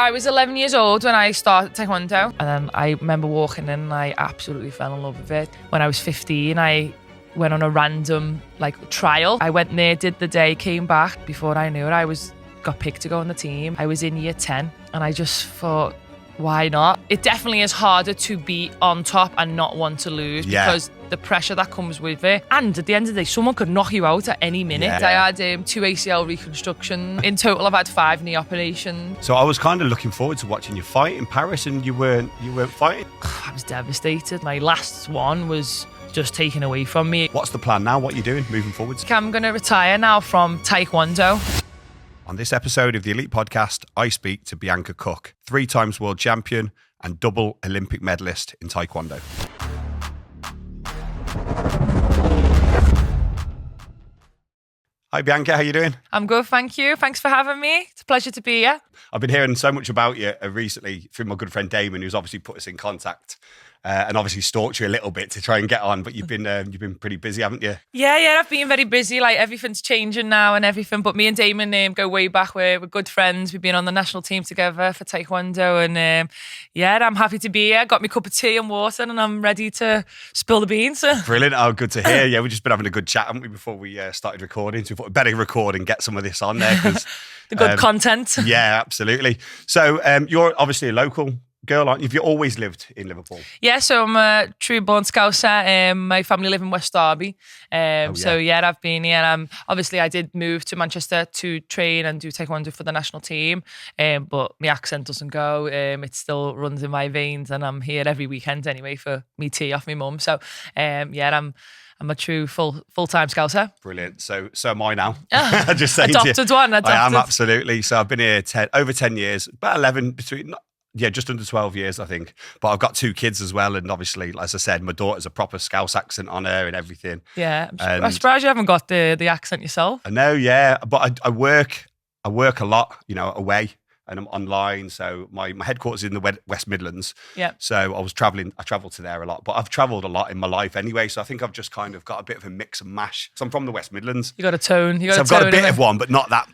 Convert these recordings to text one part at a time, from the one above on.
I was 11 years old when I started Taekwondo. And then I remember walking in and I absolutely fell in love with it. When I was 15, I went on a random trial. I went there, did the day, came back. Before I knew it, got picked to go on the team. I was in year 10 and I just thought, why not? It definitely is harder to be on top and not want to lose because the pressure that comes with it. And at the end of the day, someone could knock you out at any minute. I had 2 ACL reconstruction. In total, I've had 5 knee operations. So I was kind of looking forward to watching you fight in Paris, and you weren't fighting. I was devastated. My last one was just taken away from me. What's the plan now? What are you doing moving forwards? I'm going to retire now from Taekwondo. On this episode of the Elite Podcast, I speak to Bianca Cook, 3 times world champion and double Olympic medalist in Taekwondo. Hi Bianca, how you doing? I'm good, thank you. Thanks for having me. It's a pleasure to be here. I've been hearing so much about you recently through my good friend Damon, who's obviously put us in contact. And obviously stalked you a little bit to try and get on, but you've been pretty busy, haven't you? Yeah, I've been very busy. Everything's changing now and everything. But me and Damon go way back. We're good friends. We've been on the national team together for Taekwondo, and I'm happy to be here. Got me a cup of tea and water, and I'm ready to spill the beans. Brilliant! Oh, good to hear. Yeah, we've just been having a good chat, haven't we, before we started recording? So we thought we'd better record and get some of this on there because the good content. Yeah, absolutely. So you're obviously a local girl, aren't you? Have you always lived in Liverpool? Yeah, so I'm a true born Scouser. My family live in West Derby. So I've been here. Obviously, I did move to Manchester to train and do Taekwondo for the national team. But my accent doesn't go. It still runs in my veins, and I'm here every weekend anyway for me tea off my mum. So I'm a true full-time Scouser. Brilliant. So am I now. Just saying adopted one. Adopted. I am, absolutely. So I've been here over 10 years, about 11 just under 12 years, I think. But I've got 2 kids as well. And obviously, as I said, my daughter's a proper Scouse accent on her and everything. Yeah. I'm surprised you haven't got the accent yourself. I know, yeah. But I work a lot, away. And I'm online, so my headquarters is in the West Midlands. Yeah. So I travelled to there a lot, but I've travelled a lot in my life anyway. So I think I've just kind of got a bit of a mix and mash. So I'm from the West Midlands. You got a tone. I've got a bit of one, but not that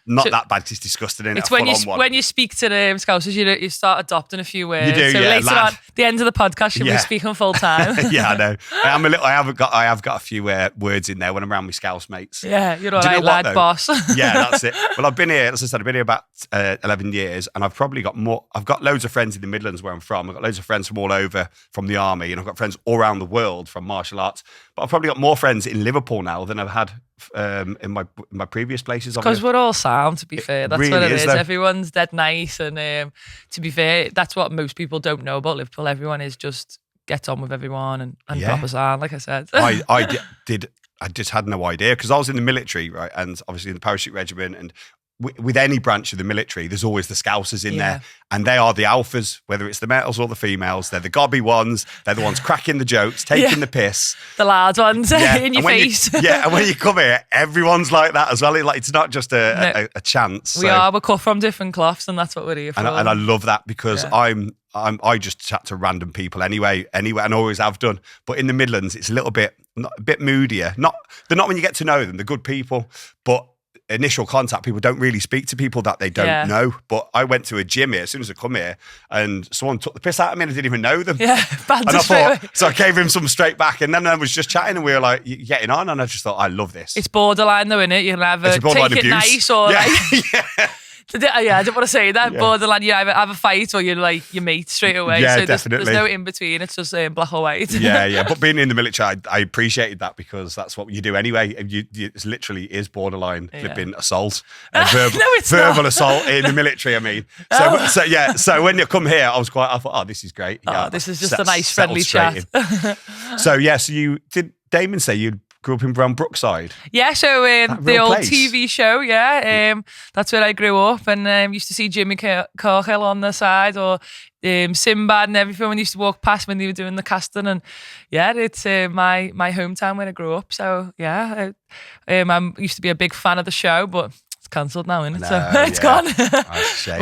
bad. It's disgusting. It's when you speak to the Scousers, you start adopting a few words. You do, so yeah. Later on, the end of the podcast, you'll be speaking full time. Yeah, I know. I have got a few words in there when I'm around my Scouse mates. Yeah, you're all right, lad, boss. Yeah, that's it. Well, I've been here, as I said, about 11 years, and I've probably got more. I've got loads of friends in the Midlands where I'm from. I've got loads of friends from all over from the army, and I've got friends all around the world from martial arts. But I've probably got more friends in Liverpool now than I've had in my previous places. Because we're all sound, to be fair. That's really what it is. Though. Everyone's dead nice, and to be fair, that's what most people don't know about Liverpool. Everyone is just gets on with everyone and proper sound, like I said. I just had no idea because I was in the military, right, and obviously in the parachute regiment and. With any branch of the military, there's always the Scousers in there, and they are the alphas, whether it's the males or the females. They're the gobby ones. They're the ones cracking the jokes, taking the piss. The large ones in your face. And when you come here, everyone's like that as well. It's not just a chance. We're cut from different cloths, and that's what we're here for. And I love that because I just chat to random people anyway, and always have done. But in the Midlands, it's a bit moodier. They're not when you get to know them. They're good people, but initial contact, people don't really speak to people that they don't know. But I went to a gym here as soon as I come here, and someone took the piss out of me and I didn't even know them. Yeah, so I gave him some straight back, and then I was just chatting and we were like getting on, and I just thought, I love this. It's borderline though, isn't it? You can either take it nice or I didn't want to say that. Borderline, you either have a fight or you're like your mate straight away. Yeah, so definitely. There's no in between. It's just black or white. Yeah. But being in the military, I appreciated that because that's what you do anyway. It literally is borderline flipping assault, verbal assault in the military. I mean, So when you come here, I thought, oh, this is great. This is just a nice friendly chat. So you did. Damon say you grew up in Brown Brookside. Yeah, so the old place. TV show, that's where I grew up, and used to see Jimmy Cargill on the side, or Sinbad and everyone used to walk past when they were doing the casting, and it's my hometown where I grew up. So I used to be a big fan of the show, but cancelled now, isn't it? No, So it's yeah. gone. That's a shame.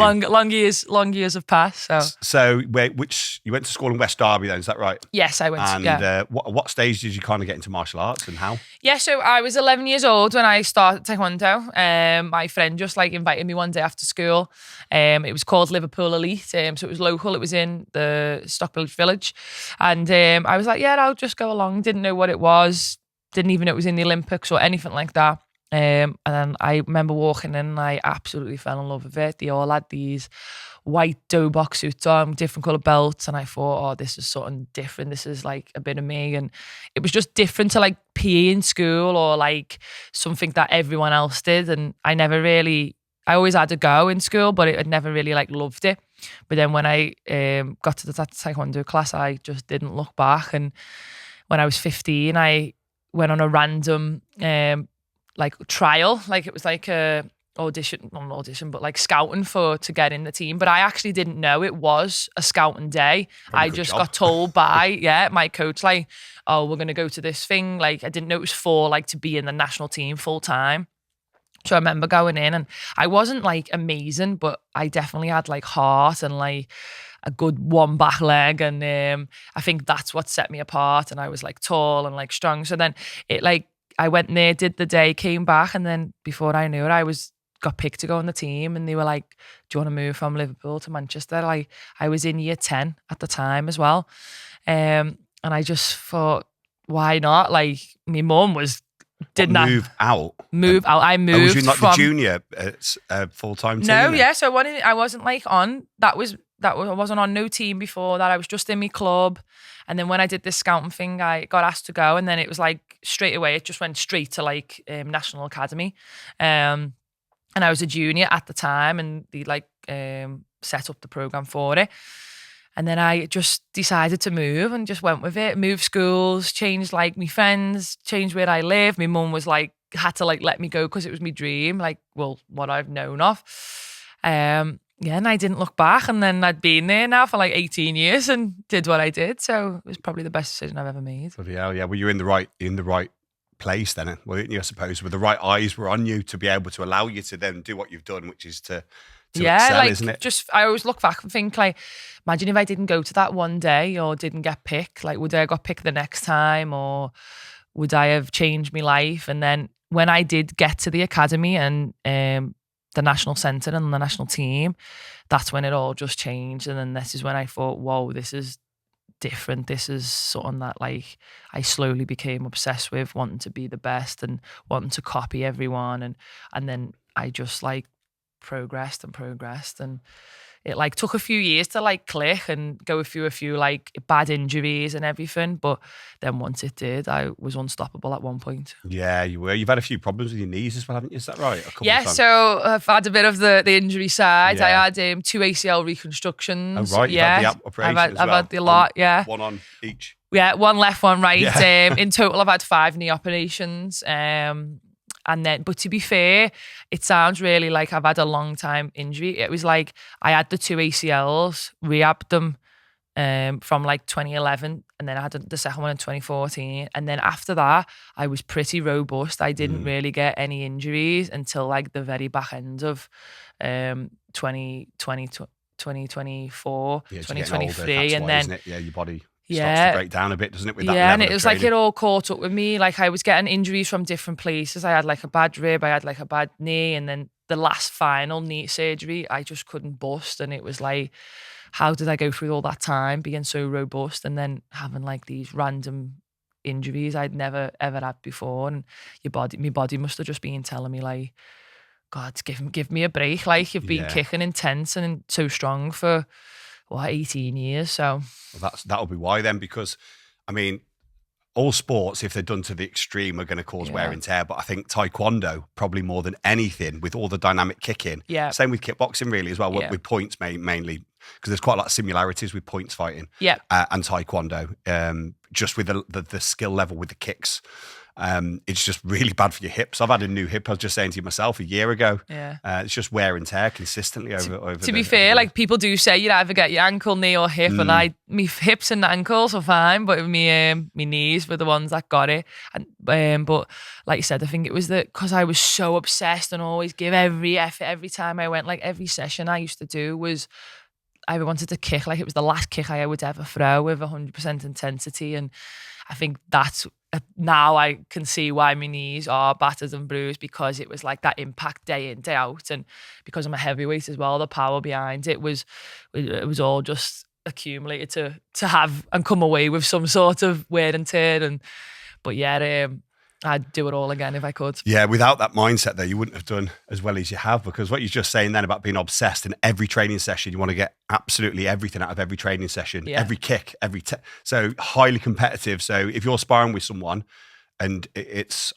long years have passed. So you went to school in West Derby then, is that right? Yes, I went. And what stage did you kind of get into martial arts and how? Yeah, so I was 11 years old when I started Taekwondo. My friend just like invited me one day after school. It was called Liverpool Elite, so it was local. It was in the Stockbridge Village, and I was like, yeah, I'll just go along. Didn't know what it was. Didn't even know it was in the Olympics or anything like that. And then I remember walking in and I absolutely fell in love with it. They all had these white dobok suits on, different colour belts, and I thought, oh, this is something different. This is like a bit of me. And it was just different to like PE in school or like something that everyone else did. And I always had a go in school, but I'd never really like loved it. But then when I got to the Taekwondo class, I just didn't look back. And when I was 15, I went on a random like trial, like it was like a audition, not an audition, but like scouting to get in the team. But I actually didn't know it was a scouting day. I just got told by my coach, like, oh, we're gonna go to this thing. Like I didn't know it was for like to be in the national team full time. So I remember going in and I wasn't like amazing, but I definitely had like heart and like a good one back leg. And I think that's what set me apart. And I was like tall and like strong. So then I went there, did the day, came back. And then before I knew it, got picked to go on the team. And they were like, do you want to move from Liverpool to Manchester? Like I was in year 10 at the time as well. And I just thought, why not? Like my mum Move out. I moved. Was you like the junior full-time team? No, yeah. So I wasn't like on. I wasn't on no team before that. I was just in my club, and then when I did this scouting thing, I got asked to go, and then it was like straight away. It just went straight to like National Academy, and I was a junior at the time, and they like set up the program for it. And then I just decided to move and just went with it. Moved schools, changed like my friends, changed where I live. My mum was like, had to like let me go because it was my dream, like, well, what I've known of. And I didn't look back. And then I'd been there now for like 18 years and did what I did. So it was probably the best decision I've ever made. Bloody hell, yeah. Well, you're in the right place then, weren't you, I suppose, with the right eyes were on you to be able to allow you to then do what you've done, which is to excel, like, isn't it? I always look back and think like, imagine if I didn't go to that one day or didn't get picked, like would I have got picked the next time or would I have changed my life? And then when I did get to the academy and the national centre and the national team, that's when it all just changed. And then this is when I thought, whoa, this is different. This is something that like I slowly became obsessed with, wanting to be the best and wanting to copy everyone. And then I just like progressed and it like took a few years to like click and go through a few like bad injuries and everything, but then once it did, I was unstoppable at one point. Yeah, you were. You've had a few problems with your knees as well, haven't you? Is that right? So I've had a bit of the injury side. Yeah. I had 2 ACL reconstructions. Oh right, you've had the operation as well. I've had a lot, yeah. One on each. Yeah, one left, one right. Yeah. In total, I've had 5 knee operations. And then, but to be fair, it sounds really like I've had a long time injury. It was like I had the 2 ACLs, rehabbed them from like 2011, and then I had the second one in 2014. And then after that, I was pretty robust. I didn't really get any injuries until like the very back end of 2020, 2024, 2023. And then, your body starts to break down a bit, doesn't it? With that and it was like it all caught up with me. Like I was getting injuries from different places. I had like a bad rib, I had like a bad knee, and then the last final knee surgery, I just couldn't bust. And it was like, how did I go through all that time being so robust and then having like these random injuries I'd never ever had before? And my body must have just been telling me like, God, give me a break. Like you've been kicking intense and so strong for 18 years. So that'll be why then, because I mean, all sports, if they're done to the extreme, are going to cause wear and tear. But I think Taekwondo, probably more than anything, with all the dynamic kicking. Yeah. Same with kickboxing, really, as well, with points mainly, because there's quite a lot of similarities with points fighting. Yeah. And Taekwondo, just with the skill level with the kicks. It's just really bad for your hips. I've had a new hip. I was just saying to you myself a year ago. Yeah, it's just wear and tear consistently over. To be fair, like people do say you either get your ankle, knee, or hip, and my hips and ankles are fine, but my knees were the ones that got it. But like you said, I think it was because I was so obsessed and always give every effort every time I went. Like every session I used to do was I wanted to kick like it was the last kick I would ever throw with 100% intensity. And I think that's now I can see why my knees are battered and bruised, because it was like that impact day in, day out. And because I'm a heavyweight as well, the power behind it was all just accumulated to have and come away with some sort of wear and tear. But yeah, I'd do it all again if I could. Yeah, without that mindset though, you wouldn't have done as well as you have, because what you're just saying then about being obsessed in every training session, you want to get absolutely everything out of every training session, every kick, so highly competitive. So if you're sparring with someone and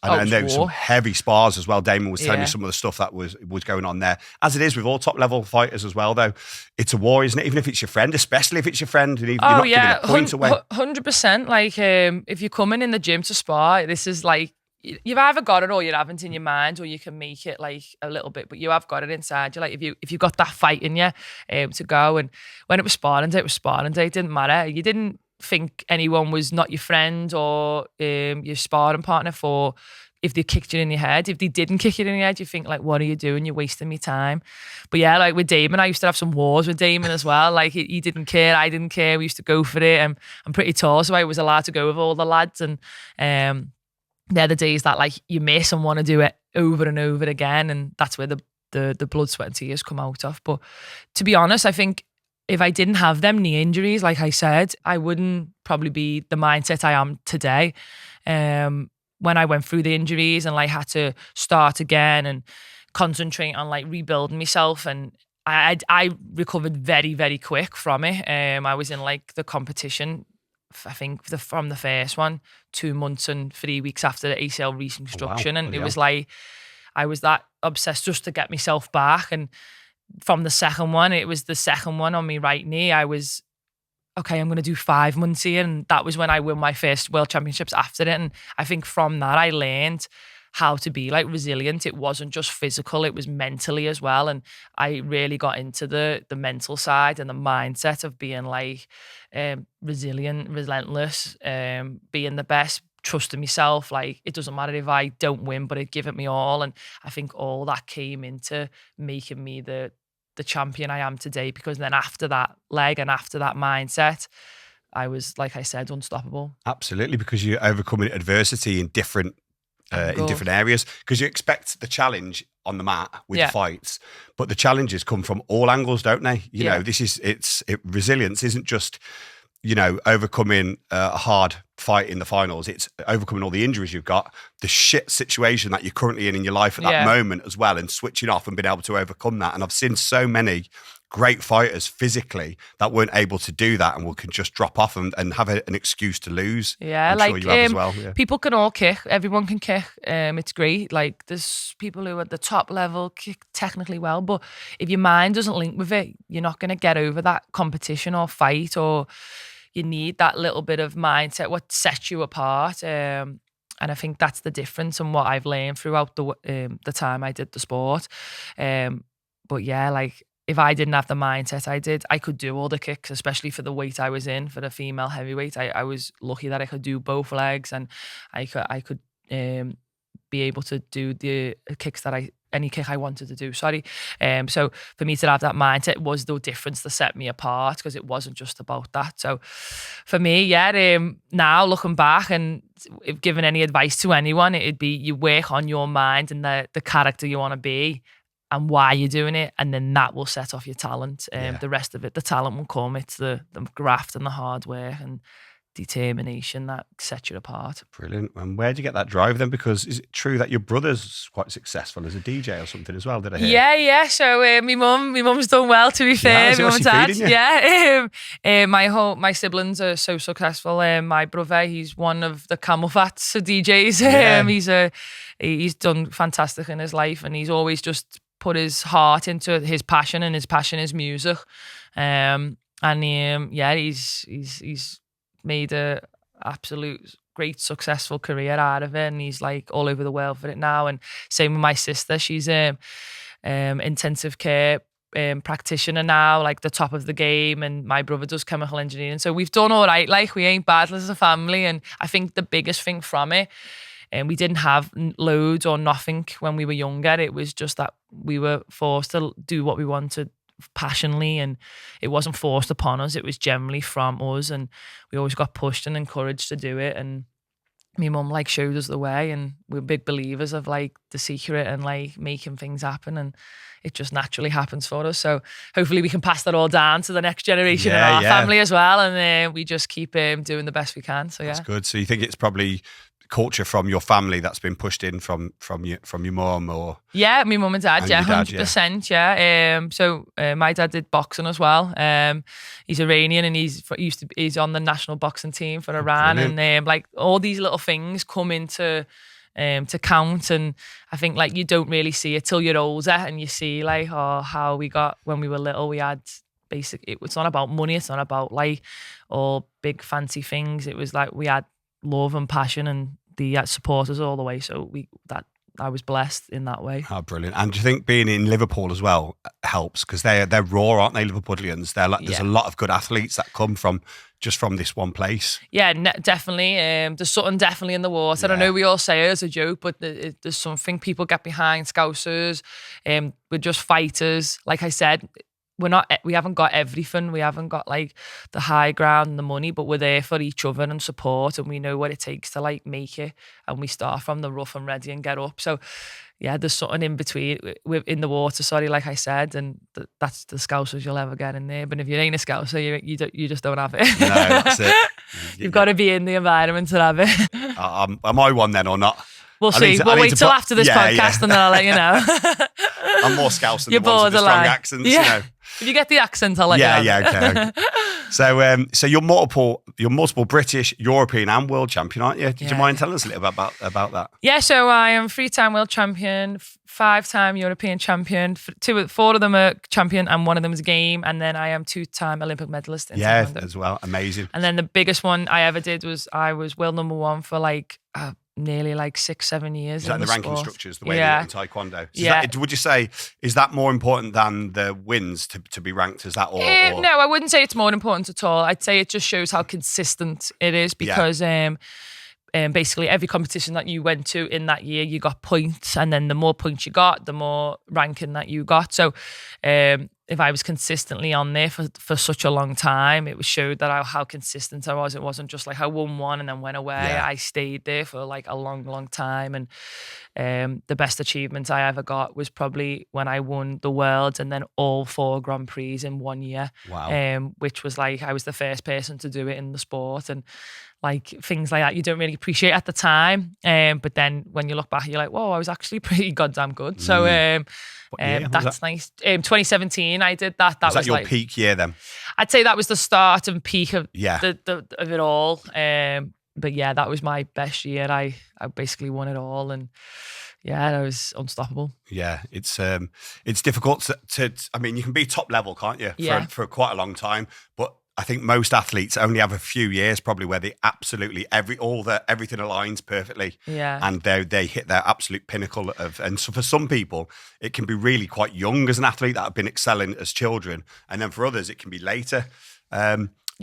I know some heavy spars as well. Damon was telling me some of the stuff that was going on there, as it is with all top level fighters as well though. It's a war, isn't it? Even if it's your friend, especially if it's your friend, and you're not giving a point away. 100%. Like if you're coming in the gym to spar, this is like, you've either got it or you haven't in your mind, or you can make it like a little bit, but you have got it inside you. Like if you got that fight in you to go. And when it was sparring day, it was sparring day. It didn't matter. You didn't think anyone was not your friend or your sparring partner for if they kicked you in your head. If they didn't kick you in your head, you think like, what are you doing? You're wasting me time. But yeah, like with Damon, I used to have some wars with Damon as well. Like he didn't care, I didn't care. We used to go for it. I'm pretty tall, so I was allowed to go with all the lads. And they're the days that like you miss and want to do it over and over again. And that's where the blood, sweat and tears come out of. But to be honest, I think if I didn't have them knee injuries, like I said, I wouldn't probably be the mindset I am today. When I went through the injuries and like had to start again and concentrate on like rebuilding myself, and I recovered very, very quick from it. I was in like the competition, I think from the first one, 2 months and 3 weeks after the ACL reconstruction. And it was like, I was that obsessed just to get myself back. And from the second one, it was the second one on my right knee, I was, okay, I'm going to do 5 months here. And that was when I won my first world championships after it. And I think from that, I learned how to be like resilient. It wasn't just physical, it was mentally as well. And I really got into the mental side and the mindset of being like resilient, relentless, being the best, trusting myself. Like it doesn't matter if I don't win, but I give it me all. And I think all that came into making me the champion I am today, because then after that leg and after that mindset, I was, like I said, unstoppable. Absolutely, because you're overcoming adversity in different areas, because you expect the challenge on the mat with fights, but the challenges come from all angles, don't they? You know, resilience isn't just, you know, overcoming a hard fight in the finals. It's overcoming all the injuries you've got, the shit situation that you're currently in your life at that moment as well, and switching off and being able to overcome that. And I've seen so many great fighters physically that weren't able to do that and can just drop off and have an excuse to lose. Yeah, I'm like sure you have as well. Yeah. People can all kick. Everyone can kick. It's great. Like there's people who at the top level kick technically well, but if your mind doesn't link with it, you're not going to get over that competition or fight, or you need that little bit of mindset, what sets you apart. And I think that's the difference and what I've learned throughout the time I did the sport. But yeah, like if I didn't have the mindset I could do all the kicks, especially for the weight I was in, for the female heavyweight. I was lucky that I could do both legs, and I could be able to do the kicks any kick I wanted to do, So for me to have that mindset was the difference that set me apart, because it wasn't just about that. So for me, now looking back, and if given any advice to anyone, it'd be you work on your mind and the character you want to be and why you're doing it, and then that will set off your talent. The rest of it, the talent will come. It's the graft and the hard work and determination that sets you apart. Brilliant. And where did you get that drive then? Because is it true that your brother's quite successful as a DJ or something as well? Did I hear? Yeah. So my mum's done well, to be fair. My mum and dad. Yeah. My siblings are so successful. My brother, he's one of the Camel Fats DJs. Yeah. He's done fantastic in his life, and he's always just put his heart into his passion, and his passion is music. He's made a absolute great successful career out of it, and he's like all over the world for it now. And same with my sister, she's intensive care practitioner now, like the top of the game, and my brother does chemical engineering. So we've done all right, like we ain't bad as a family. And I think the biggest thing from it we didn't have loads or nothing when we were younger. It was just that we were forced to do what we wanted passionately, and it wasn't forced upon us. It was generally from us, and we always got pushed and encouraged to do it. And my mum like showed us the way, and we're big believers of like the secret and like making things happen, and it just naturally happens for us. So hopefully we can pass that all down to the next generation in our family as well, and we just keep doing the best we can. So that's good. So you think it's probably culture from your family that's been pushed in from your mum, or my mum and dad, 100%. So my dad did boxing as well. He's Iranian, and he's on the national boxing team for Iran. Brilliant. And like all these little things come into to count, and I think like you don't really see it till you're older, and you see like how we got when we were little. We had it's not about money, it's not about like all big fancy things. It was like we had love and passion, and the supporters all the way. So I was blessed in that way. Oh, brilliant. And do you think being in Liverpool as well helps? Because they're raw, aren't they, Liverpoolians? There's a lot of good athletes that come from this one place. Yeah, definitely. There's something definitely in the water. I know we all say it as a joke, but there's something people get behind. Scousers, we're just fighters. Like I said, we haven't got everything. We haven't got like the high ground and the money, but we're there for each other and support, and we know what it takes to like make it, and we start from the rough and ready and get up. So yeah, there's something in between, in the water, like I said, and that's the Scousers you'll ever get in there. But if you ain't a Scouser, you just don't have it. No, that's it. You've got to be in the environment to have it. Am I one then or not? We'll see. We'll wait till after this podcast and then I'll let you know. I'm more Scouse than the ones with the strong accents, you know. If you get the accent, I'll let you know. Yeah, okay. So you're multiple British, European and world champion, aren't you? Did you mind telling us a little bit about that? Yeah, so I am 3-time world champion, 5-time European champion, 4 of them are champion and 1 of them is a game, and then I am 2-time Olympic medalist in Taekwondo as well. Amazing. And then the biggest one I ever did was I was world number 1 for like nearly like 6-7 years. Is that the ranking structures, the way they do it in Taekwondo? So would you say, is that more important than the wins to be ranked as that? Or no, I wouldn't say it's more important at all. I'd say it just shows how consistent it is, because basically every competition that you went to in that year, you got points, and then the more points you got, the more ranking that you got. So if I was consistently on there for such a long time, it showed that how consistent I was. It wasn't just like I won one and then went away. I stayed there for like a long, long time. And the best achievement I ever got was probably when I won the Worlds and then all 4 Grand Prix in 1 year. Wow. Which was like, I was the first person to do it in the sport. And like things like that you don't really appreciate at the time. But then when you look back, you're like, whoa, I was actually pretty goddamn good. So that's nice. 2017, I did that. Was that your like, peak year then? I'd say that was the start and peak of of it all. But yeah, that was my best year. I basically won it all, and yeah, I was unstoppable. Yeah, it's difficult to I mean, you can be top level, can't you? For quite a long time, but I think most athletes only have a few years probably where they absolutely everything aligns perfectly. Yeah. And they hit their absolute pinnacle and so for some people it can be really quite young as an athlete that have been excelling as children, and then for others it can be later.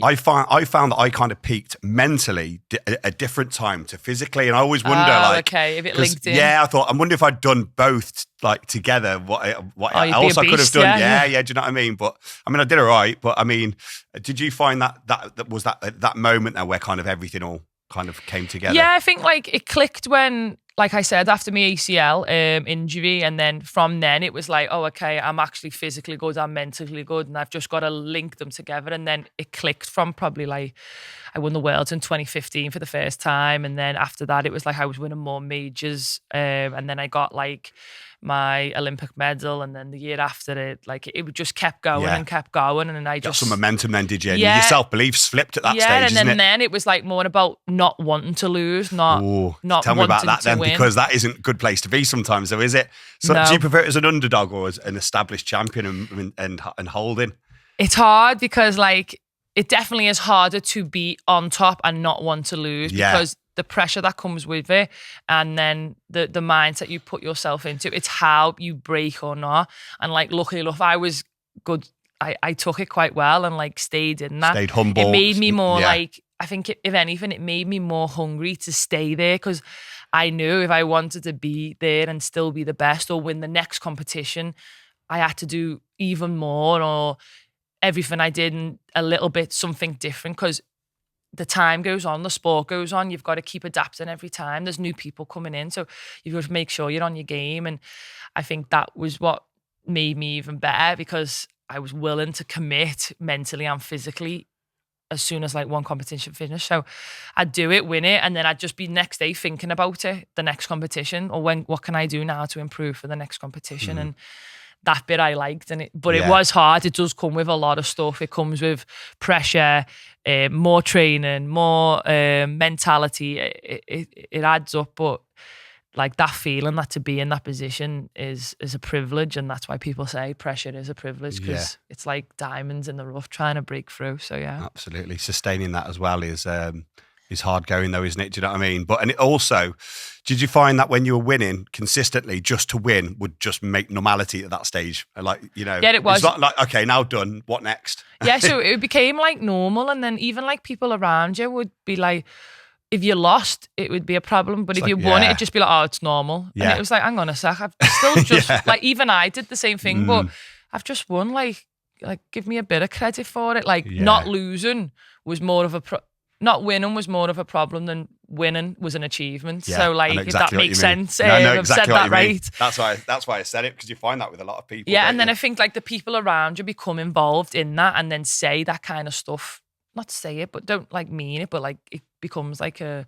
I found that I kind of peaked mentally a different time to physically, and I always wonder, if it linked in. Yeah, I wonder if I'd done both like together. What else I could have done? Yeah. Do you know what I mean? But I mean, I did all right. But I mean, did you find that was that moment there where kind of everything all kind of came together? Yeah, I think like it clicked when, like I said, after my ACL injury, and then from then it was like, oh, okay, I'm actually physically good, I'm mentally good, and I've just got to link them together. And then it clicked from probably like, I won the Worlds in 2015 for the first time, and then after that it was like I was winning more majors, and then I got like my Olympic medal, and then the year after it, like it just kept going and kept going, and I just got some momentum then, did you? And your self-beliefs flipped at that stage, and then it was like more about not wanting to lose, not tell me about that then, win. Because that isn't a good place to be sometimes, though, is it? So do you prefer it as an underdog or as an established champion and holding? It's hard because like it definitely is harder to be on top and not want to lose, because the pressure that comes with it, and then the mindset you put yourself into, it's how you break or not. And like, luckily enough, I was good. I took it quite well and like stayed in that. Stayed humble. It made me more like, I think if anything, it made me more hungry to stay there, because I knew if I wanted to be there and still be the best or win the next competition, I had to do even more, or everything I did and a little bit something different, because the time goes on, the sport goes on. You've got to keep adapting every time. There's new people coming in, so you've got to make sure you're on your game. And I think that was what made me even better, because I was willing to commit mentally and physically as soon as like one competition finished. So I'd do it, win it, and then I'd just be next day thinking about it, the next competition, or what can I do now to improve for the next competition. And that bit I liked, but it was hard. It does come with a lot of stuff. It comes with pressure, more training, more mentality. It adds up, but like that feeling that to be in that position is a privilege, and that's why people say pressure is a privilege, because it's like diamonds in the rough trying to break through. So yeah, absolutely. Sustaining that as well is hard going though, isn't it? Do you know what I mean? And it also, did you find that when you were winning consistently, just to win would just make normality at that stage? Like, yeah, it was. It's not like, okay, now done, what next? Yeah, so it became like normal, and then even like people around you would be like, if you lost, it would be a problem, but if you won, it'd just be like, oh, it's normal. And it was like, hang on a sec, I've still just like, even I did the same thing, but I've just won. Like give me a bit of credit for it. Like not losing was more of not winning was more of a problem than winning was an achievement. So like, exactly, if that makes sense, I've said that right. That's why I said it, because you find that with a lot of people. Yeah, and then I think like the people around you become involved in that, and then say that kind of stuff. Not say it, but don't like mean it, but like it becomes like a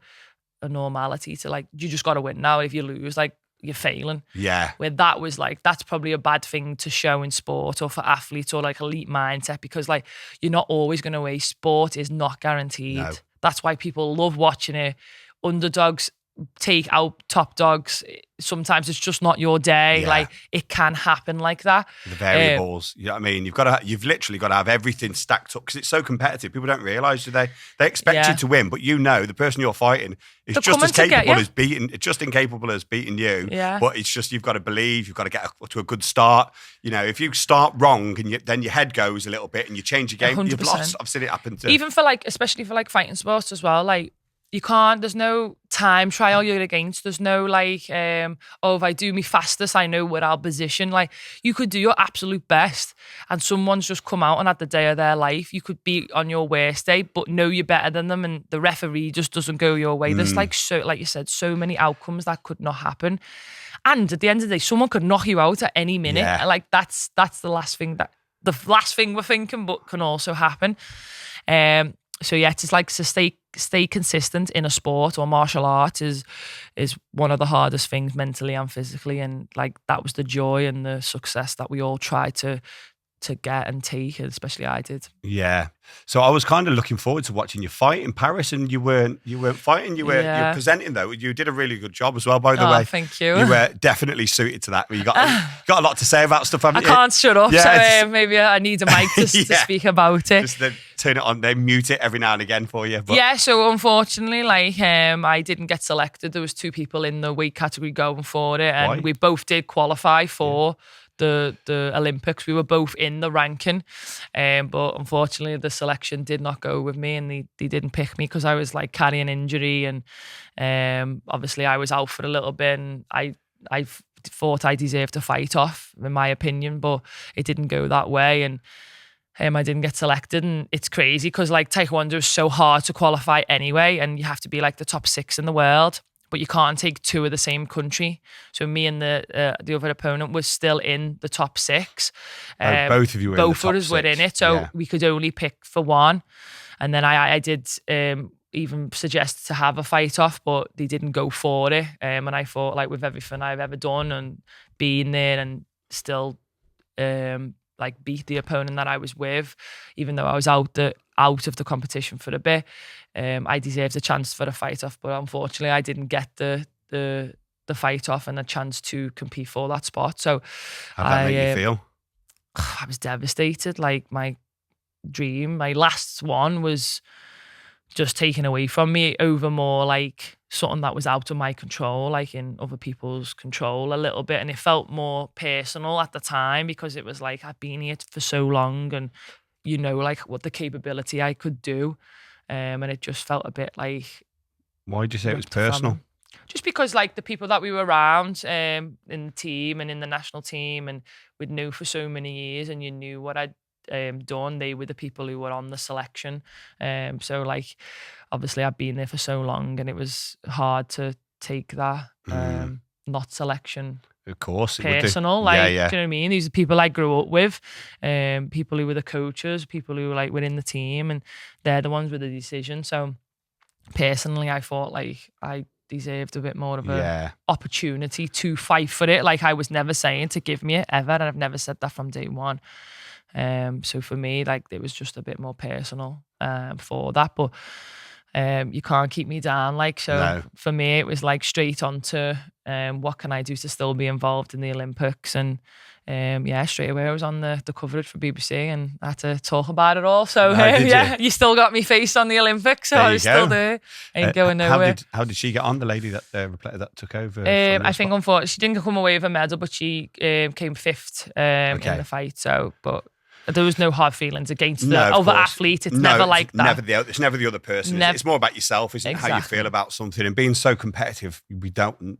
normality to like, you just got to win now. If you lose, like you're failing. Yeah. Where that was like, that's probably a bad thing to show in sport or for athletes or like elite mindset, because like you're not always going to win. Sport is not guaranteed. No. That's why people love watching it. Underdogs take out top dogs. Sometimes it's just not your day. Like it can happen like that. The variables, you know what I mean? You've literally got to have everything stacked up, because it's so competitive. People don't realise, do they? They expect you to win, but the person you're fighting is just as incapable as beating you. Yeah. But it's just, you've got to believe, you've got to get to a good start. You know, if you start wrong and then your head goes a little bit and you change your game, 100%. You've lost. I've seen it happen to even for like, especially for like fighting sports as well. Like you can't, there's no time trial you're against. There's no like, if I do me fastest, I know where I'll position. Like you could do your absolute best and someone's just come out and had the day of their life. You could be on your worst day, but know you're better than them, and the referee just doesn't go your way. There's like, so like you said, so many outcomes that could not happen. And at the end of the day, someone could knock you out at any minute. Yeah. Like that's the last thing we're thinking, but can also happen. So yeah, it's like to stay consistent in a sport or martial art is one of the hardest things mentally and physically, and like that was the joy and the success that we all try to get and take, especially I did. Yeah. So I was kind of looking forward to watching you fight in Paris, and you weren't fighting, you were presenting though. You did a really good job as well, by the way. Thank you. You were definitely suited to that. You got a lot to say about stuff, haven't you? I can't shut up, so maybe I need a mic to speak about it. Just turn it on, then mute it every now and again for you. But. Yeah, so unfortunately, like I didn't get selected. There was 2 people in the weight category going for it, and we both did qualify for the Olympics. We were both in the ranking, but unfortunately the selection did not go with me, and they didn't pick me because I was like carrying injury, and obviously I was out for a little bit, and I thought I deserved to fight off, in my opinion, but it didn't go that way, and I didn't get selected. And it's crazy because like Taekwondo is so hard to qualify anyway, and you have to be like the top 6 in the world, but you can't take 2 of the same country. So me and the other opponent was still in the top 6. Both of you were in the top 6. Both of us were in it, so we could only pick for one. And then I did even suggest to have a fight off, but they didn't go for it. And I thought, like with everything I've ever done and being there and still like beat the opponent that I was with, even though I was out of the competition for a bit, I deserved a chance for a fight off, but unfortunately I didn't get the fight off and a chance to compete for that spot. So how did that make you feel? I was devastated. Like my dream, my last one was just taken away from me over more like something that was out of my control, like in other people's control a little bit. And it felt more personal at the time because it was like I'd been here for so long, and you know, like what the capability I could do. And it just felt a bit like. Why did you say it was personal? Just because like the people that we were around in the team and in the national team and we'd knew for so many years and you knew what I'd done, they were the people who were on the selection. So like obviously I've been there for so long and it was hard to take that not selection. Of course. Personal. Like, do you know what I mean? These are people I grew up with, people who were the coaches, people who like were in the team and they're the ones with the decision. So personally, I thought like I deserved a bit more of a opportunity to fight for it. Like I was never saying to give me it ever, and I've never said that from day one. So for me, like it was just a bit more personal for that, but you can't keep me down. Like so, for me, it was like straight on to what can I do to still be involved in the Olympics, and straight away I was on the coverage for BBC and I had to talk about it all. So you still got me face on the Olympics, so I was still there. Ain't going nowhere. How did she get on, the lady that that took over? I think unfortunately she didn't come away with a medal, but she came fifth in the fight. So, but there was no hard feelings against the other athlete. It's never like that. It's never the other person. It's more about yourself, isn't it? How you feel about something. And being so competitive, we don't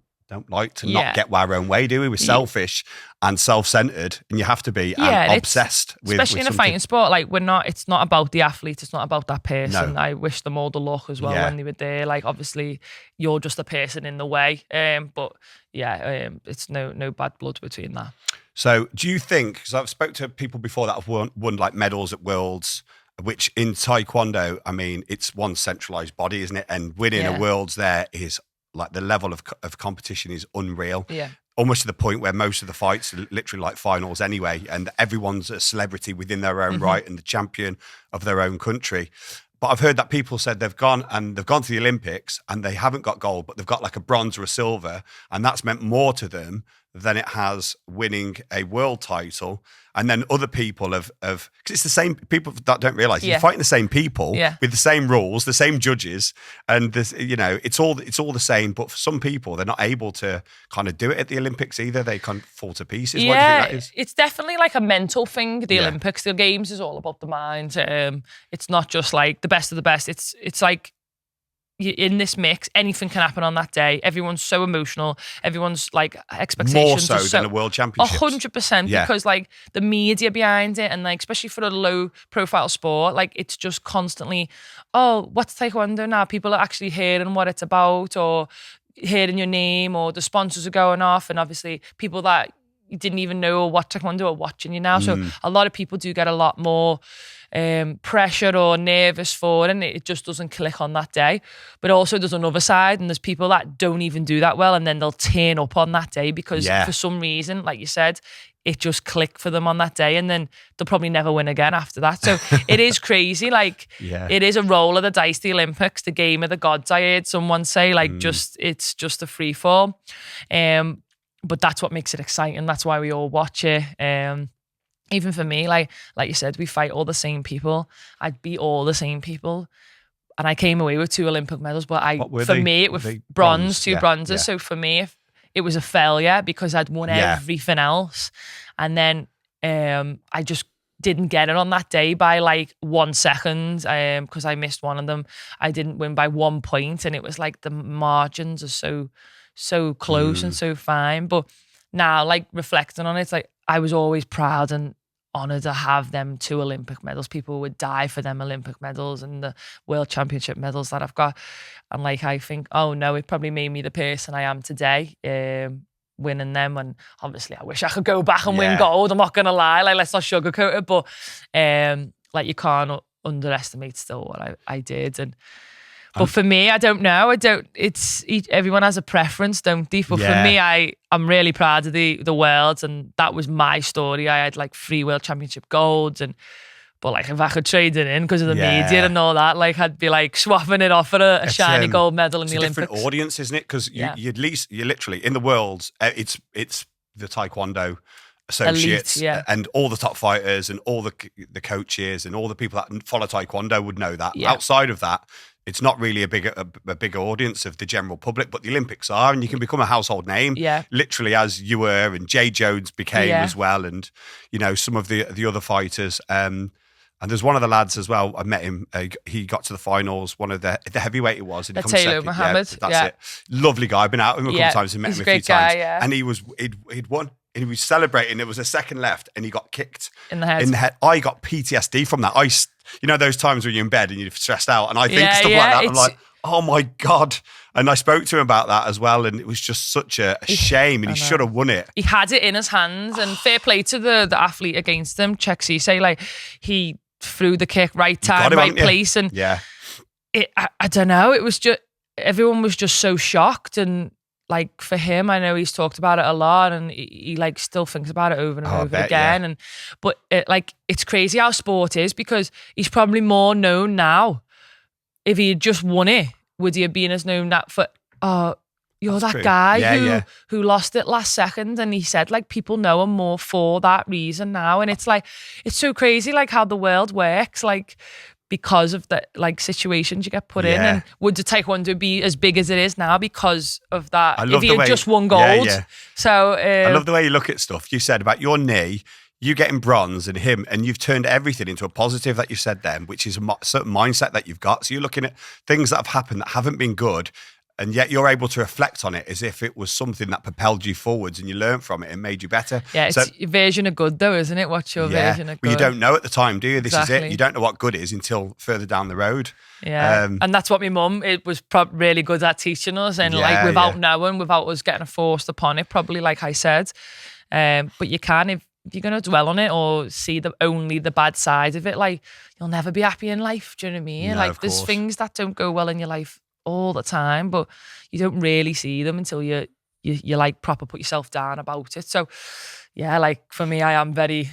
like to not get our own way, do we? We're selfish and self-centered, and you have to be obsessed with especially in a fighting sport. Like it's not about the athlete, it's not about that person. I wish them all the luck as well when they were there. Like obviously you're just a person in the way, but it's no bad blood between that. So do you think, because I've spoke to people before that have won like medals at Worlds, which in Taekwondo, I mean, it's one centralized body, isn't it? And winning a Worlds there is like the level of competition is unreal. Yeah. Almost to the point where most of the fights are literally like finals anyway, and everyone's a celebrity within their own right and the champion of their own country. But I've heard that people said they've gone to the Olympics and they haven't got gold, but they've got like a bronze or a silver, and that's meant more to them than it has winning a world title. And then other people have because it's the same people that don't realize you're fighting the same people with the same rules, the same judges, and this, it's all the same. But for some people, they're not able to kind of do it at the Olympics either. They kind of fall to pieces. What do you think that is? It's definitely like a mental thing. The Olympics, the games is all about the mind. It's not just like the best of the best. It's like, in this mix, anything can happen on that day. Everyone's so emotional. Everyone's like expectations more so than a world championship. 100%, because like the media behind it, and like especially for a low profile sport, like it's just constantly, oh, what's Taekwondo now? People are actually hearing what it's about, or hearing your name, or the sponsors are going off, and obviously people that you didn't even know what Taekwondo are watching you now. So a lot of people do get a lot more pressure or nervous for it, and it just doesn't click on that day. But also there's another side, and there's people that don't even do that well, and then they'll turn up on that day because for some reason, like you said, it just clicked for them on that day, and then they'll probably never win again after that. So it is crazy. Like it is a roll of the dice, the Olympics, the game of the gods, I heard someone say. Like it's just a free fall. But that's what makes it exciting. That's why we all watch it. Even for me, like you said, we fight all the same people. I'd beat all the same people. And I came away with 2 Olympic medals, but me, it was bronze, 2 bronzes. Yeah. So for me, it was a failure because I'd won everything else. And then I just didn't get it on that day by like 1 second because I missed one of them. I didn't win by 1 point, and it was like the margins are so close and so fine. But now, like reflecting on it, it's like I was always proud and honoured to have them 2 Olympic medals. People would die for them Olympic medals and the World Championship medals that I've got. And like I think, oh no, it probably made me the person I am today, winning them. And obviously I wish I could go back and win gold. I'm not gonna lie, like let's not sugarcoat it. But like you can't underestimate still what I did. But for me, I don't know. Everyone has a preference, don't they? But for me, I'm really proud of the worlds, and that was my story. I had like 3 World Championship golds, but like if I could trade it in because of the media and all that, like I'd be like swapping it off for a shiny gold medal in the Olympics. It's a different audience, isn't it? Because you're literally in the worlds. It's the Taekwondo associates and all the top fighters and all the coaches and all the people that follow Taekwondo would know that. Outside of that, it's not really a bigger audience of the general public, but the Olympics are, and you can become a household name, literally as you were, and Jay Jones became as well, and some of the other fighters. And there's one of the lads as well. I met him. He got to the finals. One of the heavyweight it was. And he Taylor second. Mohammed. Yeah, that's it. Lovely guy. I've been out with him a couple times and met him a few times. And he'd won. And he was celebrating. There was a second left, and he got kicked in the head. I got PTSD from that. You know those times when you're in bed and you're stressed out, and I think stuff like that. I'm like, oh my God. And I spoke to him about that as well, and it was just such a shame, and he should have won it. He had it in his hands, and fair play to the athlete against him, Czech Cisse, like he threw the kick, right time, right place, and I don't know, it was just, everyone was just so shocked, and like for him, I know he's talked about it a lot, and he like still thinks about it over and over again, and but it's crazy how sport is, because he's probably more known now. If he had just won it, would he have been as known that for, you're That's that true. guy who lost it last second? And he said, like, people know him more for that reason now. And it's like, it's so crazy, like, how the world works, like, because of the, like, situations you get put in. And would the Taekwondo be as big as it is now because of that? If he had just won gold. So, I love the way you look at stuff. You said about your knee, you getting bronze, and him, and you've turned everything into a positive that you said then, which is a certain mindset that you've got. So you're looking at things that have happened that haven't been good, and yet you're able to reflect on it as if it was something that propelled you forwards, and you learned from it and made you better. Yeah, it's your version of good though, isn't it? What's your version of good? Well, you don't know at the time, do you? This is it. You don't know what good is until further down the road. Yeah, and that's what my mum, it was really good at teaching us, and like without knowing, without us getting forced upon it, probably, like I said. But you can, if you're going to dwell on it or see only the bad side of it, like, you'll never be happy in life. Do you know what I mean? No, like, there's things that don't go well in your life all the time, but you don't really see them until you like proper put yourself down about it. So yeah, like for me, I am very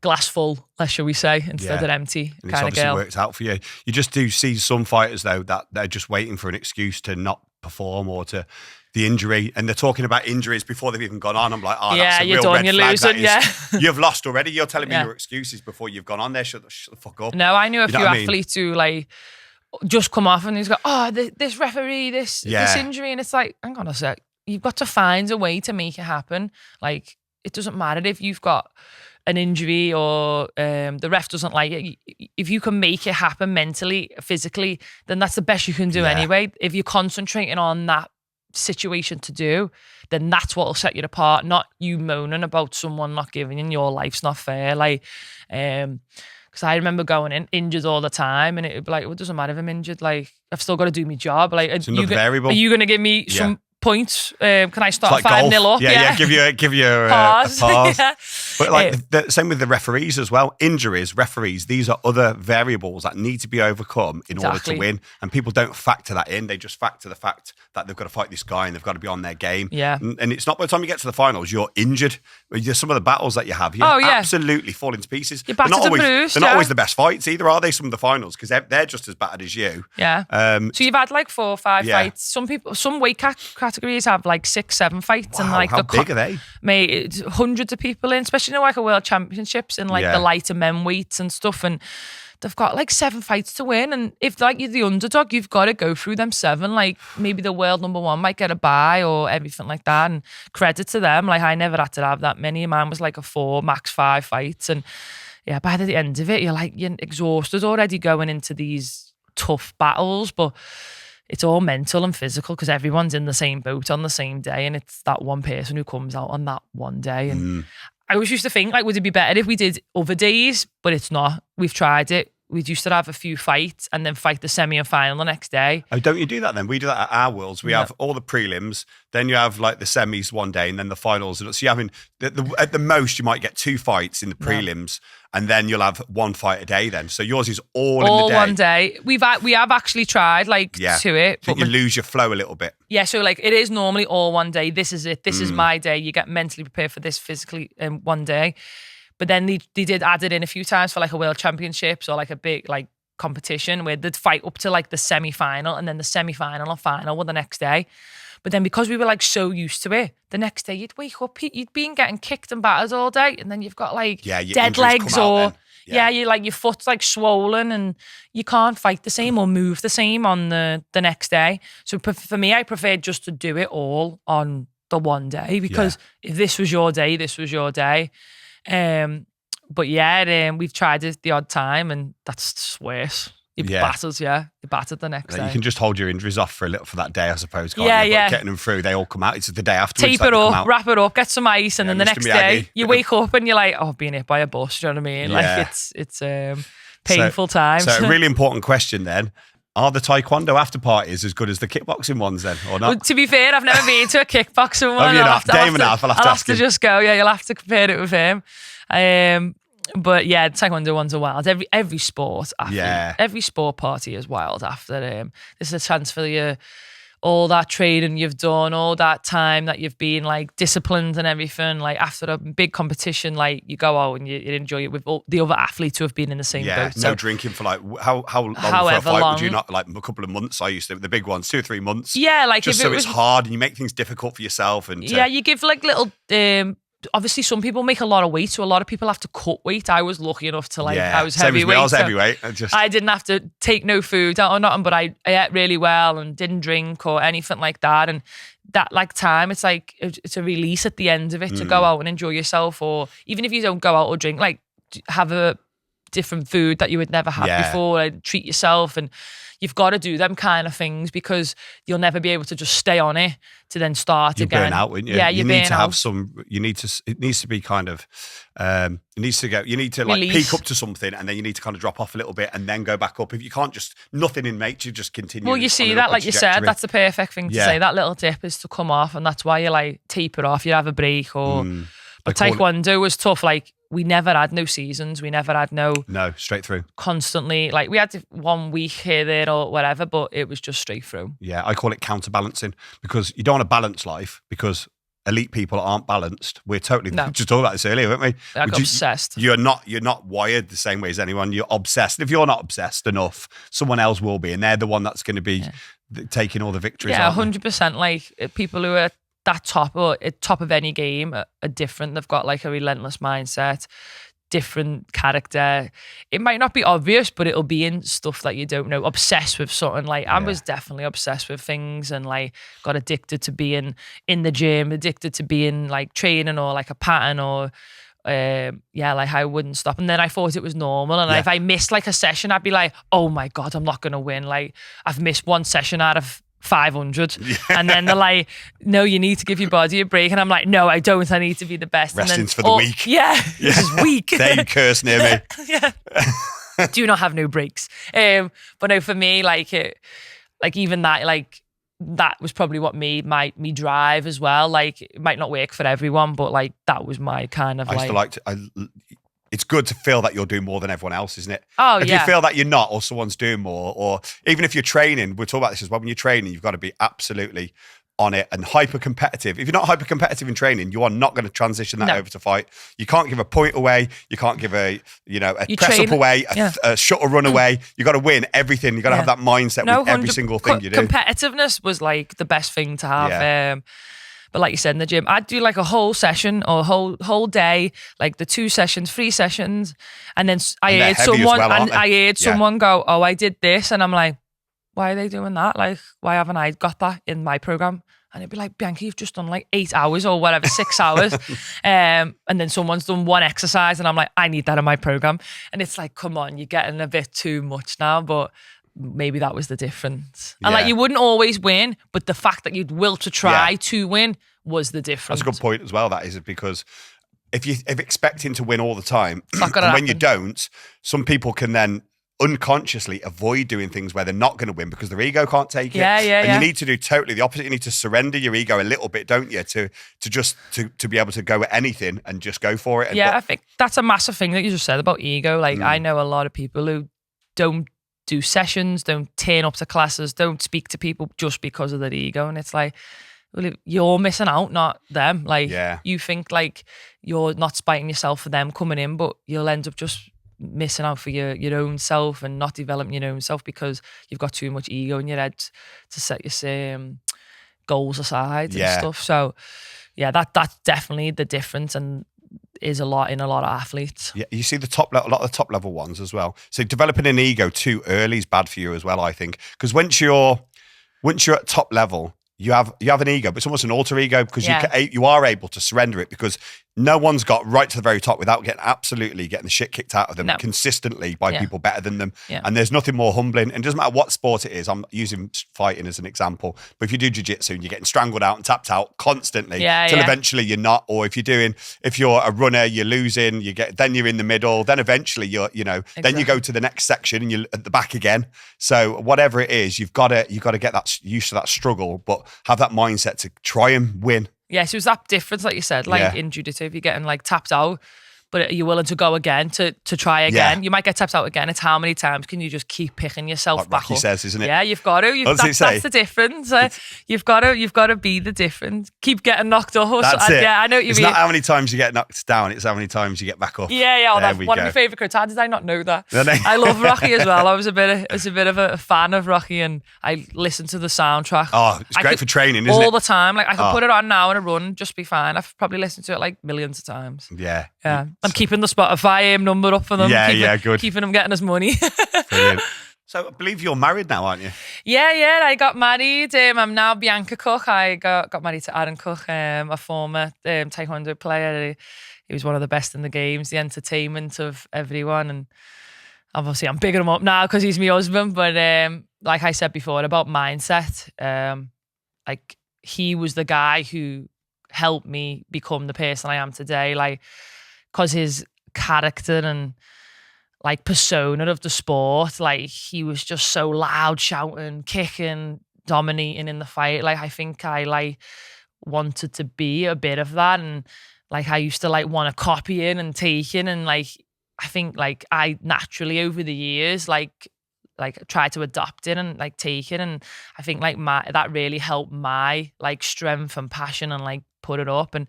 glass full, shall we say, instead of empty and kind of girl. It's worked out for you. You just do see some fighters though that they're just waiting for an excuse to not perform or to the injury, and they're talking about injuries before they've even gone on. I'm like, that's a you're real done, red you're flag. losing, You've lost already. You're telling me your excuses before you've gone on there. Shut the fuck up. No, I knew a few athletes who like just come off and he's got, this referee, this injury, and it's like, hang on a sec, you've got to find a way to make it happen. Like, it doesn't matter if you've got an injury or the ref doesn't like it. If you can make it happen mentally, physically, then that's the best you can do anyway. If you're concentrating on that situation to do, then that's what will set you apart, not you moaning about someone not giving in, your life's not fair. Like, because I remember going in injured all the time, and it would be like, well, it doesn't matter if I'm injured, like, I've still got to do my job. Like, it's another variable. Are you going to give me some points? Can I start like 5-0 up? Give you a pause. But like the same with the referees as well. Injuries, referees, these are other variables that need to be overcome in order to win. And people don't factor that in. They just factor the fact that they've got to fight this guy and they've got to be on their game. Yeah. And it's not by the time you get to the finals, you're injured. Some of the battles that you have, absolutely fall into pieces. You're battered and bruised. They're not always the best fights either, are they? Some of the finals, because they're just as bad as you. Yeah. So you've had like 4 or 5 fights. Some weight categories have like 6, 7 fights. Wow, and like how big are they? Mate, it's hundreds of people in, especially in like a world championships and like the lighter men weights and stuff, and they've got like 7 fights to win, and if like you're the underdog, you've got to go through them 7. Like, maybe the world number 1 might get a bye or everything like that, and credit to them. Like, I never had to have that many. Mine was like a 4, max 5 fights, and by the end of it, you're exhausted already going into these tough battles, but it's all mental and physical because everyone's in the same boat on the same day, and it's that one person who comes out on that one day. And I always used to think, like, would it be better if we did other days? But it's not. We've tried it. We used to have a few fights and then fight the semi and final the next day. Oh, don't you do that then? We do that at our Worlds. We have all the prelims, then you have like the semis one day, and then the finals. So you're having, at the most, you might get 2 fights in the prelims, and then you'll have 1 fight a day then. So yours is all in the day. All one day. We have actually tried to it. I think you lose your flow a little bit. Yeah, so like it is normally all one day. This is it. This is my day. You get mentally prepared for this physically in one day. But then they did add it in a few times for like a world championships or like a big like competition where they'd fight up to like the semi-final, and then the semi-final and final were the next day. But then because we were like so used to it, the next day you'd wake up, you'd been getting kicked and battered all day, and then you've got like dead legs or you like your foot's like swollen and you can't fight the same or move the same on the next day. So for me, I preferred just to do it all on the one day, because if this was your day, this was your day. But yeah, we've tried it the odd time, and that's just worse. You're battered, You're battered the next day. You can just hold your injuries off for that day, I suppose, can't you? But getting them through, they all come out. It's the day afterwards. Tape it up, wrap it up, get some ice, and then the Mr. next Miyagi. day you wake up and you're like, oh, I've been hit by a bus. Do you know what I mean? Like it's painful times. So a really important question then. Are the Taekwondo after parties as good as the kickboxing ones then, or not? Well, to be fair, I've never been to a kickboxing one. Have you not? I'll have to just go. Yeah, you'll have to compare it with him. But yeah, the Taekwondo ones are wild. Every sport, every sport party is wild after. This is a chance for you, all that training you've done, all that time that you've been like disciplined and everything. Like after a big competition, like you go out and you enjoy it with all the other athletes who have been in the same boat. No drinking for like how long for a fight would you not? Like a couple of months. I used to the big ones, 2 or 3 months. Yeah, like just so it's hard and you make things difficult for yourself. And you give like little. Obviously, some people make a lot of weight, so a lot of people have to cut weight. I was lucky enough to I was heavyweight. I was heavyweight. I didn't have to take no food or nothing, but I ate really well and didn't drink or anything like that. And that like time, it's like it's a release at the end of it to go out and enjoy yourself, or even if you don't go out or drink, like have a different food that you would never have before, and treat yourself. And you've got to do them kind of things because you'll never be able to just stay on it to then start again. You burn out, wouldn't you? Yeah, you need to have some. It needs to be kind of. You need to like release. peak up to something, and then you need to kind of drop off a little bit, and then go back up. If you can't just nothing in nature, just continue. Well, you see that, like you said, that's the perfect thing to say. That little dip is to come off, and that's why you like tape it off. You have a break, or but Taekwondo was tough. Like we never had no seasons. We never had no straight through. Constantly, like we had 1 week here, there, or whatever, but it was just straight through. Yeah, I call it counterbalancing because you don't want a balanced life because elite people aren't balanced. We're totally just talking about this earlier, weren't we? Like obsessed. You're not wired the same way as anyone. You're obsessed. If you're not obsessed enough, someone else will be, and they're the one that's going to be taking all the victories. Yeah, 100%. Like people who are that top or at top of any game are different. They've got like a relentless mindset, different character. It might not be obvious, but it'll be in stuff that you don't know. Obsessed with something. Like I was definitely obsessed with things and like got addicted to being in the gym, addicted to being like training or like a pattern or like I wouldn't stop. And then I thought it was normal. And if I missed like a session, I'd be like, oh my God, I'm not going to win. Like I've missed one session out of 500 and then they're like, no, you need to give your body a break, and I'm like, no, I don't, I need to be the best. Resting's for the weak. This is weak. There you curse near me. Do not have no breaks. But no, for me, like even that, like that was probably what made me drive as well. Like it might not work for everyone, but like that was my kind of it's good to feel that you're doing more than everyone else, isn't it? Oh, if you feel that you're not, or someone's doing more, or even if you're training, we'll talk about this as well. When you're training, you've got to be absolutely on it and hyper competitive. If you're not hyper competitive in training, you are not going to transition that over to fight. You can't give a point away. You can't give a press up away, a shuttle run away. You got to win everything. You got to have that mindset with every single thing you do. Competitiveness was like the best thing to have. Yeah. But like you said in the gym, I'd do like a whole session or a whole day, like the 2 sessions, 3 sessions. And then I heard someone go, oh, I did this. And I'm like, why are they doing that? Like, why haven't I got that in my program? And it'd be like, Bianca, you've just done like 8 hours or whatever, 6 hours. And then someone's done one exercise and I'm like, I need that in my program. And it's like, come on, you're getting a bit too much now. But maybe that was the difference. And like you wouldn't always win, but the fact that you'd will to try to win was the difference. That's a good point as well, that is, because if expecting to win all the time, and when you don't, some people can then unconsciously avoid doing things where they're not going to win because their ego can't take it. And you need to do totally the opposite. You need to surrender your ego a little bit, don't you? To be able to go at anything and just go for it. I think that's a massive thing that you just said about ego. Like I know a lot of people who don't do sessions, don't turn up to classes, don't speak to people just because of their ego. And it's like, well, you're missing out, not them. Like you think like you're not spiting yourself for them coming in, but you'll end up just missing out for your own self and not developing your own self because you've got too much ego in your head to set your goals aside and stuff. So that's definitely the difference and is a lot in a lot of athletes. Yeah, you see a lot of the top level ones as well. So developing an ego too early is bad for you as well, I think, because once you're at top level, you have an ego, but it's almost an alter ego because you are able to surrender it because no one's got right to the very top without getting the shit kicked out of them consistently by people better than them. Yeah. And there's nothing more humbling. And it doesn't matter what sport it is. I'm using fighting as an example. But if you do jiu-jitsu and you're getting strangled out and tapped out constantly till eventually you're not. Or if you're a runner, you're losing, then you're in the middle. Then eventually then you go to the next section and you're at the back again. So whatever it is, you've got to get that used to that struggle, but have that mindset to try and win. Yes, it was that difference, like you said, in jiu-jitsu, if you're getting tapped out, but you're willing to go again to try again. You might get tapped out again. It's how many times can you just keep picking yourself back Rocky up? says, isn't it? Yeah, you've got to. That's the difference. You've got to be the difference. Keep getting knocked up. That's it. Yeah, I know what you mean. It's not how many times you get knocked down. It's how many times you get back up. Yeah. That's one of my favourite quotes. How did I not know that? I love Rocky as well. I was a bit of a fan of Rocky, and I listened to the soundtrack. Oh, it's great for training, isn't it? All the time. I could put it on now in a run, just be fine. I've probably listened to it millions of times. Yeah. I'm keeping the Spotify number up for them. Good. Keeping them getting us money. Brilliant. So I believe you're married now, aren't you? Yeah. I got married. I'm now Bianca Cook. I got married to Aaron Cook, a former Taekwondo player. He was one of the best in the games, the entertainment of everyone. And obviously I'm bigging him up now because he's my husband. But like I said before about mindset, he was the guy who helped me become the person I am today. Because his character and persona of the sport, he was just so loud, shouting, kicking, dominating in the fight. I think I wanted to be a bit of that, and I used to want to copy it and take it, and I think I naturally over the years try to adopt it and take it, and I think that really helped my strength and passion and put it up. And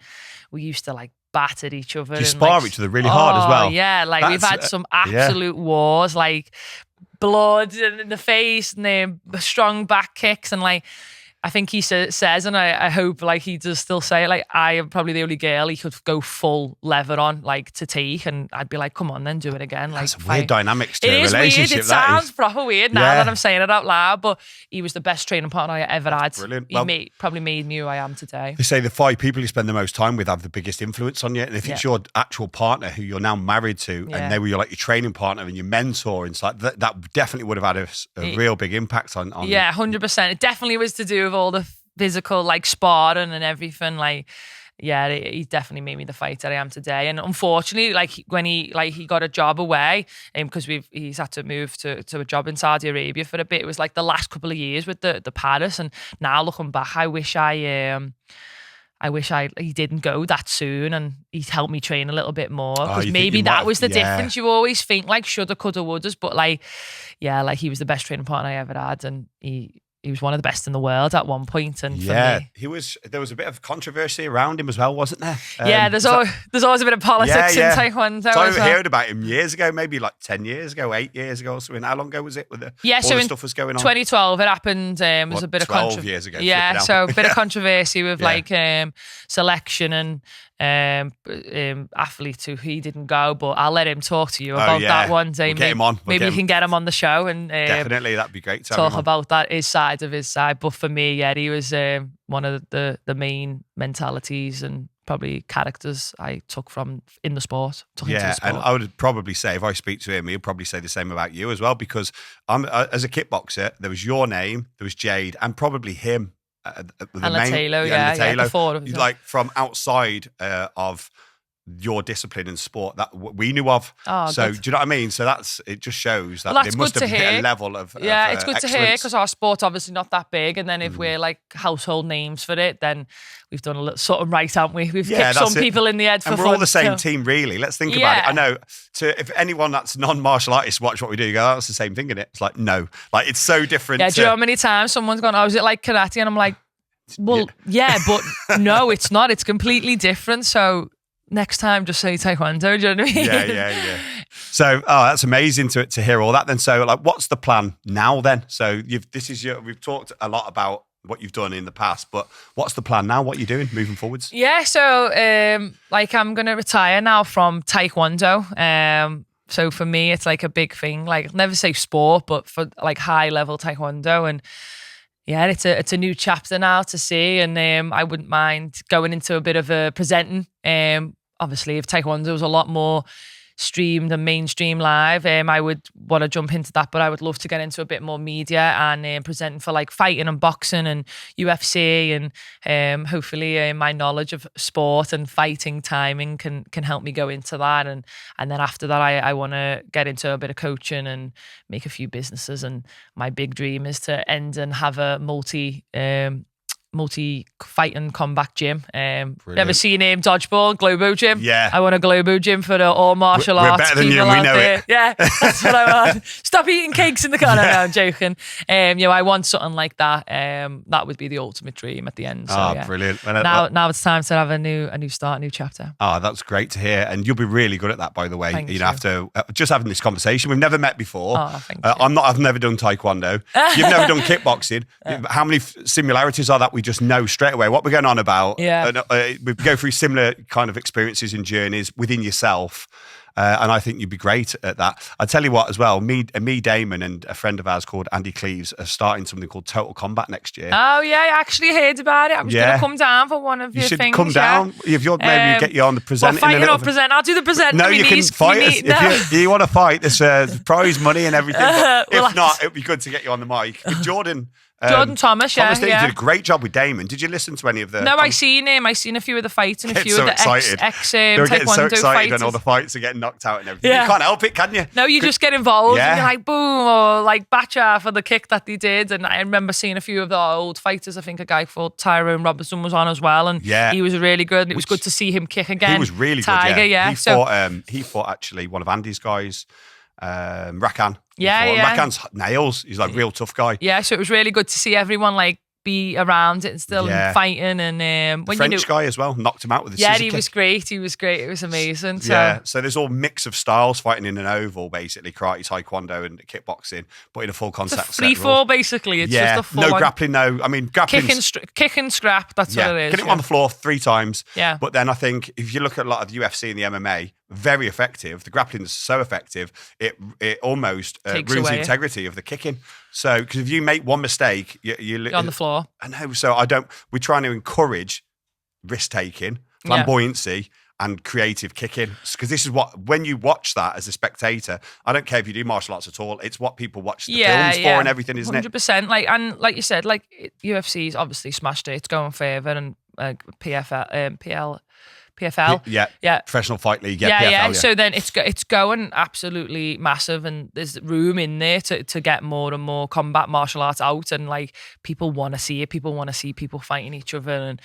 we used to battered each other. You spar each other really hard as well. Yeah, we've had some absolute wars, blood in the face and strong back kicks, and I think he says, and I hope he does still say it, I am probably the only girl he could go full lever on to take, and I'd be come on then, do it again. That's weird dynamics to a relationship. It is weird. It sounds proper weird now that I'm saying it out loud, but he was the best training partner I ever had. Brilliant. He probably made me who I am today. They say the 5 people you spend the most time with have the biggest influence on you, and if it's your actual partner who you're now married to, and they were your training partner and your mentor, and that definitely would have had a real big impact on. Yeah, 100%. It definitely was to do with all the physical sparring and everything. He definitely made me the fighter I am today. And unfortunately, when he got a job away, because he's had to move to a job in Saudi Arabia for a bit. It was the last couple of years with the Paris, and now looking back, I wish he didn't go that soon, and he'd helped me train a little bit more, because maybe that was the difference. You always think shoulda, coulda, wouldas, but he was the best training partner I ever had, and he was one of the best in the world at one point. And for me, there was a bit of controversy around him as well, wasn't there? There's always a bit of politics in Taekwondo. So I heard about him years ago, maybe 10 years ago, 8 years ago or something. How long ago was it? All the stuff was going on? 2012 it happened. There was a bit of 12 years ago. Yeah, so a bit of controversy with selection and athletes who he didn't go, but I'll let him talk to you about that one day. We'll get him on. Maybe you can get him on the show and definitely, that'd be great to talk about that, his side of his side. But for me, he was one of the main mentalities and probably characters I took from in the sport. Into the sport. And I would probably say, if I speak to him, he'll probably say the same about you as well, because as a kickboxer, there was your name, there was Jade, and probably him. And the four of them. From outside of your discipline and sport that we knew of. So do you know what I mean? So it just shows that there must have been a level of it's good excellence. to hear, because our sport's obviously not that big, and then if we're household names for it, then we've done a little something right, haven't we? We've kicked some people in the head for fun. And we're all the same team, really. Let's think about it. I know, if anyone that's non-martial artists watch what we do, you go, oh, that's the same thing, isn't it? It's no. It's so different. Yeah, do you know how many times someone's gone, is it like karate? And I'm like, well, but no, it's not. It's completely different. So next time, just say Taekwondo. Do you know what I mean? Yeah. So, that's amazing to hear all that. Then, so what's the plan now? Then, so we've talked a lot about what you've done in the past, but what's the plan now? What are you doing moving forwards? Yeah, so I'm going to retire now from Taekwondo. So for me, it's a big thing. I'll never say sport, but for high level Taekwondo. And yeah, it's a new chapter now to see, and I wouldn't mind going into a bit of a presenting. Obviously, if Taekwondo was a lot more streamed and mainstream live, I would want to jump into that, but I would love to get into a bit more media and presenting for like fighting and boxing and UFC, and hopefully my knowledge of sport and fighting timing can help me go into that, and then after that I want to get into a bit of coaching and make a few businesses, and my big dream is to end and have a multi fight and combat gym. Never seen Dodgeball, Globo Gym. Yeah. I want a Globo Gym for the all martial arts. We're better than you, people we out know there. it. Yeah, that's what I want. Stop eating cakes in the corner. No, I'm joking. I want something like that. That would be the ultimate dream at the end. So, yeah. Brilliant. Now it's time to have a new start, a new chapter. Oh, that's great to hear. And you'll be really good at that, by the way. Thank you. After just having this conversation. We've never met before. Oh, thank you. I've never done Taekwondo. You've never done kickboxing. How many similarities are that we just know straight away what we're going on about? Yeah. We go through similar kind of experiences and journeys within yourself. And I think you'd be great at that. I tell you what, as well, me, Damon, and a friend of ours called Andy Cleves are starting something called Total Combat next year. Oh yeah, I actually heard about it. I was going to come down for one of your things. You should come down. If you're maybe get you on the presenting. Fighting or present? I'll do the presenting. No, you can fight us. If you want to fight, there's prize money and everything. But if not, it would be good to get you on the mic. With Jordan Thomas, Thomas, you did a great job with Damon. Did you listen to any of the? No, I seen him. I seen a few of the fights and a few of the ex They're getting so Taekwondo excited fighters. when all the fights are getting knocked out and everything. Yeah. You can't help it, can you? No, you just get involved Yeah. and you're like, boom, or like bacha for the kick that they did. And I remember seeing a few of the old fighters. I think a guy called Tyrone Robertson was on as well, and he was really good. And it was good to see him kick again. He was really Tiger, good. yeah. He fought actually one of Andy's guys, Rakan. Yeah. Rakan's nails. He's like a real tough guy. Yeah, so it was really good to see everyone like be around it and still fighting. And the French guy as well knocked him out with a scissor he kick. was great. He was great. It was amazing. So there's all mix of styles fighting in an oval, basically karate, taekwondo, and kickboxing, but in a full contact. Free fall, basically. It's just a full no grappling. No, I mean grappling. Kick and scrap. That's what it is. Get it on the floor 3 times. Yeah. But then I think if you look at a lot of the UFC and the MMA, very effective. The grappling is so effective, it almost ruins the integrity of the kicking. So, because if you make one mistake, you're on the floor. I know. So we're trying to encourage risk taking, flamboyancy, and creative kicking. Because this is when you watch that as a spectator, I don't care if you do martial arts at all. It's what people watch the films for and everything, isn't 100%. Like you said, like UFC's obviously smashed it. It's going further, and PFL. Yeah. Professional Fight League. PFL, So then it's going absolutely massive, and there's room in there to get more and more combat martial arts out, and like people want to see it. People want to see people fighting each other. And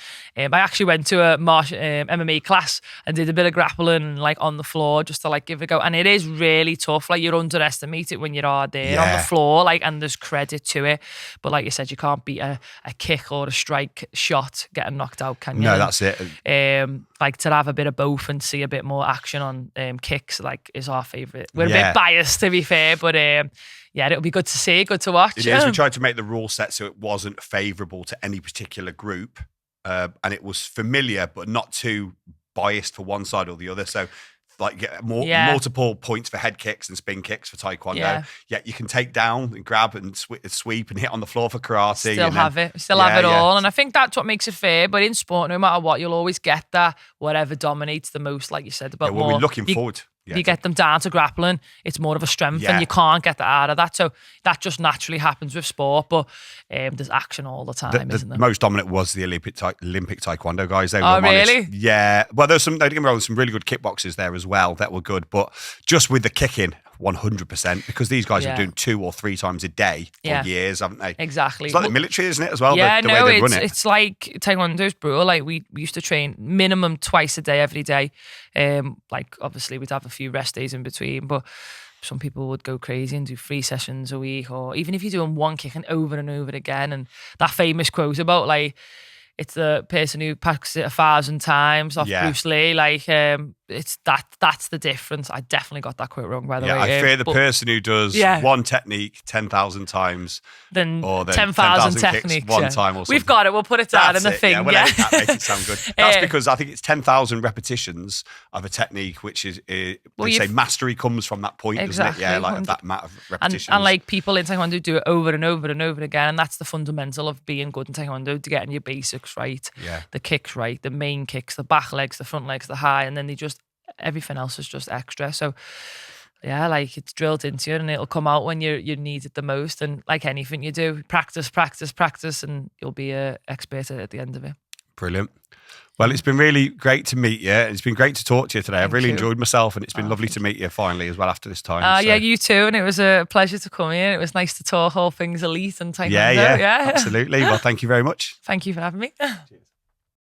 I actually went to a MMA class and did a bit of grappling like on the floor just to like give it a go. And it is really tough. Like you underestimate it when you're out there on the floor, like, and there's credit to it. But like you said, you can't beat a kick or a strike shot getting knocked out, can you? No, that's it. Like to have a bit of both and see a bit more action on kicks, like, is our favourite. We're a bit biased, to be fair, but it'll be good to see, good to watch. It is. We tried to make the rule set so it wasn't favourable to any particular group, and it was familiar but not too biased for one side or the other. So like get multiple points for head kicks and spin kicks for Taekwondo. Yeah, you can take down and grab and sweep and hit on the floor for karate. Still have it all. And I think that's what makes it fair. But in sport, no matter what, you'll always get that whatever dominates the most, like you said. But we're looking forward. You get them down to grappling, it's more of a strength, and you can't get that out of that. So that just naturally happens with sport, but there's action all the time, isn't there? The most dominant was the Olympic Taekwondo guys. They were really? Yeah. Well, there's some, don't get me wrong, some really good kickboxers there as well that were good, but just with the kicking, 100%, because these guys are doing 2 or 3 times a day for years, haven't they? Exactly. It's like the military, isn't it, as well? Yeah, the way they run it. It's like Taekwondo's brutal. Like we used to train minimum twice a day, every day. Like obviously we'd have a few rest days in between, but some people would go crazy and do 3 sessions a week, or even if you're doing one kicking over and over again. And that famous quote about like, it's the person who practices it 1,000 times off Bruce Lee. Like, it's that's the difference. I definitely got that quite wrong, by the way. I fear the person who does one technique 10,000 times then or 10,000 techniques one time or something. We've got it. We'll put it down in the thing. Yeah, we'll edit that, make it sound good. That's because I think it's 10,000 repetitions of a technique, which is, they say mastery comes from that point, doesn't it? Yeah, like that amount of repetitions. And like people in Taekwondo do it over and over and over again. And that's the fundamental of being good in Taekwondo, to getting your basics right. Yeah. The kicks right, the main kicks, the back legs, the front legs, the high, and then everything else is just extra. So yeah, like it's drilled into you and it'll come out when you need it the most. And like anything you do, practice, and you'll be an expert at the end of it. Brilliant. Well, it's been really great to meet you. It's been great to talk to you today. I've really enjoyed myself, and it's been lovely to meet you finally as well after this time. Yeah, you too. And it was a pleasure to come here. It was nice to talk all things elite and Taekwondo. Yeah, absolutely. Well, thank you very much. Thank you for having me. Cheers.